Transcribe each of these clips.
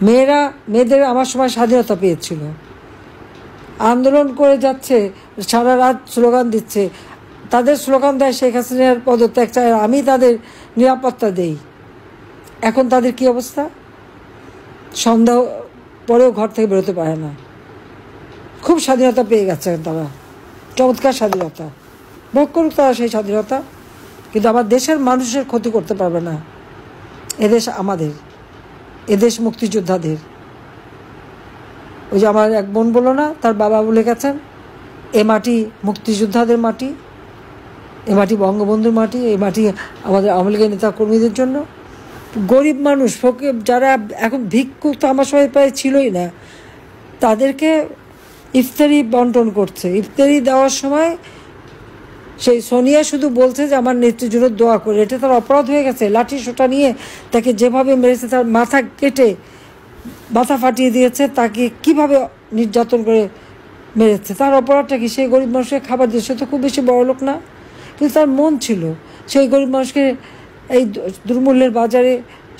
মেয়েদের আমার সময় স্বাধীনতা পেয়েছিল, আন্দোলন করে যাচ্ছে, সারা রাত স্লোগান দিচ্ছে। তাদের স্লোগান দেয় শেখ হাসিনার পদত্যাগ চায়, আমি তাদের নিরাপত্তা দেই। এখন তাদের কি অবস্থা? সন্ধ্যা পরেও ঘর থেকে বেরোতে পারে না। খুব স্বাধীনতা পেয়ে গেছে তারা, চমৎকার স্বাধীনতা, ভোগ করুক তারা সেই স্বাধীনতা, কিন্তু আমার দেশের মানুষের ক্ষতি করতে পারবে না। এদেশ আমাদের, এদেশ মুক্তিযোদ্ধাদের। ওই যে আমার এক বোন বললো না, তার বাবা বলে গেছেন, এ মাটি মুক্তিযোদ্ধাদের মাটি, এ মাটি বঙ্গবন্ধুর মাটি, এই মাটি আমাদের আওয়ামী লীগের নেতা কর্মীদের জন্য। গরিব মানুষ, ফকির যারা এখন ভিক্ষুক তো আমার সময় প্রায় ছিলই না, তাদেরকে ইফতারি বন্টন করছে। ইফতারি দেওয়ার সময় সেই সোনিয়া শুধু বলছে যে আমার নেত্রীর জন্য দোয়া করে। এটা তার অপরাধ হয়ে গেছে। লাঠি সোটা নিয়ে তাকে যেভাবে মেরেছে, তার মাথা কেটে মাথা ফাটিয়ে দিয়েছে, তাকে কিভাবে নির্যাতন করে মেরেছে, তার অপরাধটা কি? সেই গরিব মানুষকে খাবার দিয়ে, সে তো খুব বেশি বড় লোক না, কিন্তু তার মন ছিল সেই গরিব মানুষকে এই দুর্মূল্যের বাজারে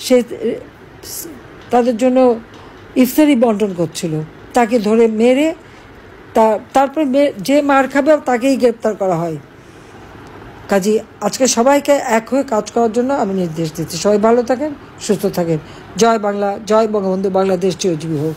সে তাদের জন্য ইফতারি বন্টন করছিল। তাকে ধরে মেরে তারপরে যে মার খাবে তাকেই গ্রেপ্তার করা হয়। কাজী আজকে সবাইকে এক হয়ে কাজ করার জন্য আমি নির্দেশ দিচ্ছি। সবাই ভালো থাকেন, সুস্থ থাকেন। জয় বাংলা, জয় বঙ্গবন্ধু, বাংলাদেশ চিরজীবী হোক।